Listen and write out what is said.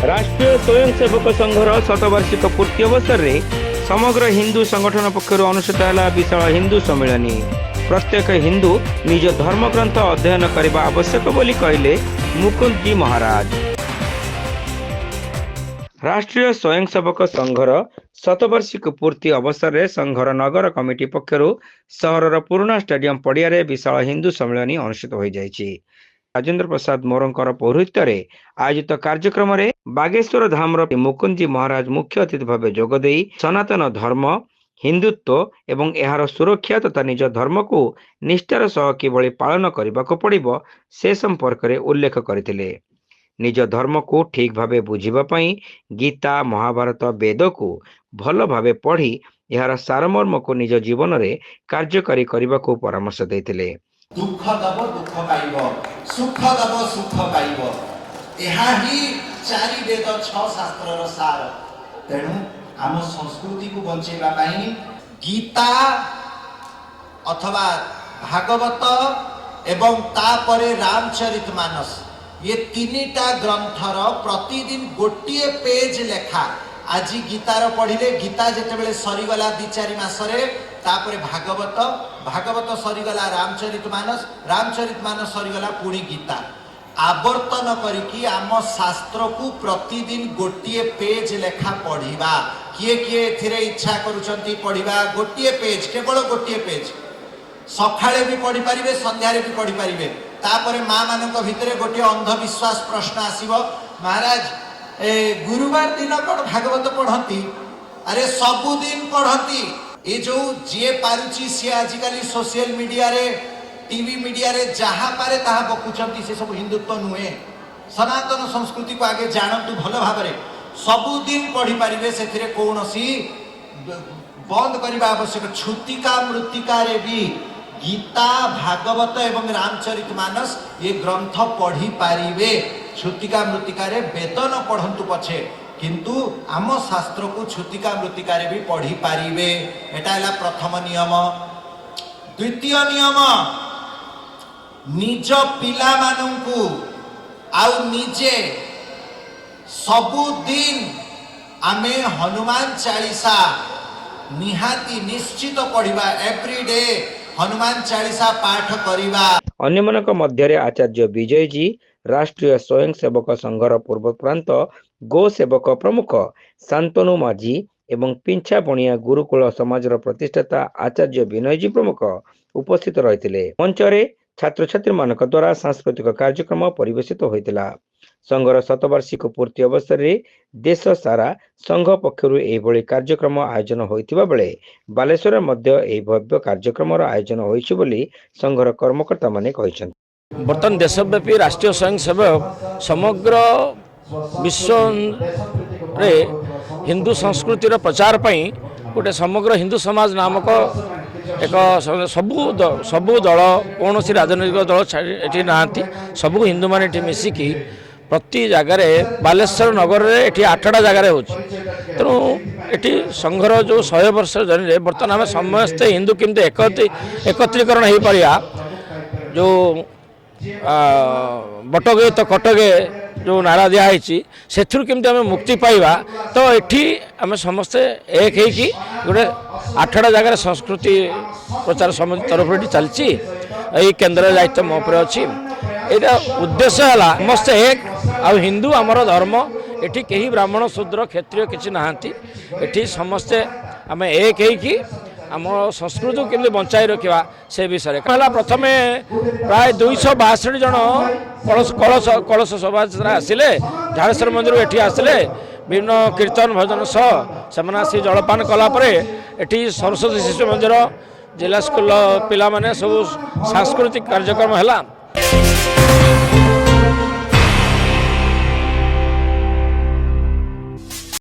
राष्ट्रीय स्वयंसेवक संघर शतवार्षिक पूर्ति अवसर में समग्र हिंदू संगठन पक्षर अनुष्ठित है विशाल हिंदू सम्मेलन। प्रत्येक हिंदू निज धर्मग्रंथ अध्ययन करने आवश्यक बोली कहले मुकुंद जी महाराज। राष्ट्रीय स्वयंसेवक संघर शतवार्षिक पूर्ति अवसर में संघर नगर कमिटी पक्षर सहर पुराना स्टेडियम पड़िया विशाल हिंदू सम्मेलन अनुष्ठित हो जाएगी। राजेंद्र प्रसाद मोरंकर पौरोहित्य आयोजित कार्यक्रम में बागेश्वर धाम मुकुंद जी महाराज मुख्य अतिथि भाव जोगदे सनातन धर्म हिंदुत्व एवं यार सुरक्षा तथा निज धर्म को निष्ठार सह किभली पालन करने को पड़िबो से संपर्क में उल्लेख करथिले। निज धर्म को ठीक भावे बुझिबापई गीता महाभारत वेद को भल भावे पढ़ी यार सारमर्म को निज जीवन में कार्यकारी करने को परामर्श देथिले। दुख दब दुख पाइब, सुख दब सुख पाइब, यह ही चारि वेद छ शास्त्र सार। तेणु आम संस्कृति को बंचेबा पाई गीता अथवा भागवत एवं तापरे रामचरितमानस ये तीनिटा ग्रंथर प्रतिदिन गोटे पेज लेखा। आज गीतार पढ़िले गीता जितेबेले सरीगला 2-4 मासरे तापरे भागवत सरीगला रामचरितमानस सरीगला पुणी गीता आवर्तन करिकी आम शास्त्र को प्रतिदिन गोटे पेज लेखा पढ़िबा। किए किए एथिरे इच्छा करूछंती पढ़िबा गोटे पेज, केवल गोटे पेज सखाळे भी पढ़ी पारिबे संध्यारे भी पढ़ी पारिबे। तापरे माँ मानक भितरे गोटे अंधविश्वास प्रश्न आसीबो, महाराज गुरुवार दिन कौन भागवत पढ़ती? अरे सबुदिन पढ़ती। ये जो जी पारुची सी आजिकल सोशल मीडिया रे टीवी मीडिया रे जहाँ पारे ताहा बकुचंती से सब हिंदुत्व नुहे। सनातन संस्कृति को आगे जानतु भल भाव में सबुदिन पढ़ी पारिबे। से कौनसी बंद करने आवश्यक। छुतिका मृत्तिका रे भी गीता भागवत एवं रामचरितमानस ये ग्रंथ पढ़ी पारिबे। छुतिका मृत्तिका रे वेद न पढ़ंतु पछे किंतु आम शास्त्र को छुतिका मृत्तिका रे भी पढ़ी पारिबे। एटा हैला प्रथम नियम। द्वितीय नियम निज पिला मानंकु आउ निजे सबुदिन आमे हनुमान चालीसा निहाती निश्चित पढ़िबा। एवरीडे हनुमान चालीसा पाठ करिबा। अन्य मनक मध्य आचार्य विजय जी राष्ट्रीय स्वयंसेवक संघर पूर्व प्रांत गो सेवक प्रमुख शांतनु माझी एवं पिंछा बणिया गुरुकुल समाज प्रतिष्ठाता आचार्य विनय जी प्रमुख उपस्थित रही। मंचरे छात्र छात्री मानक द्वारा सांस्कृतिक कार्यक्रम परिवेशित होता। संघर शतवार्षिक पूर्ति अवसर में देश सारा संघ पक्षर एभली कार्यक्रम आयोजन होइतिबा बेले बालेश्वर मध्य एही भव्य कार्यक्रम आयोजन होइछि बोली संघर कर्मकर्ता माने कहिसथि। बर्तमान देशव्यापी राष्ट्रीय स्वयंसेवक समग्र विश्व रे हिंदू संस्कृतिर प्रचार पई गोटे समग्र हिंदू समाज नामक एक सबु दल कौन राजनैतिक दल ये नहांती सबू हिंदू मान मिसिकी प्रति जगार बालेश्वर नगर में ये 8टा जगार हो तेणु ये संघर जो 100 वर्ष जर्नी बर्तमान आम समस्ते हिंदू किंतु एकत्रीकरण हो पारिया। जो बटगे तो कटगे जो नारा दिखाई से केमती मुक्ति पाइबा तो ये आम समस्ते एक होगी गोटे 8टा जगार संस्कृति प्रचार समिति तरफ चलती यही केन्द्र दायित्व मो पर अच्छी। यहाँ उद्देश्य है समस्ते एक आ हिंदू आमर धर्म ये कहीं ब्राह्मण शूद्र क्षत्रिय किसी नहांती ये समस्ते आम एक होगी आम संस्कृति को केमती बंचाई रखा से विषय है। प्रथम प्राय 262 जन कलश शोभा आसिले झाड़ेश्वर मंदिर ये आसिले विभिन्न कीर्तन भजन सह से जलपान कलापर ये सरस्वती शिशु मंदिर जिला स्कूल पिला माने सब सांस्कृतिक कार्यक्रम है।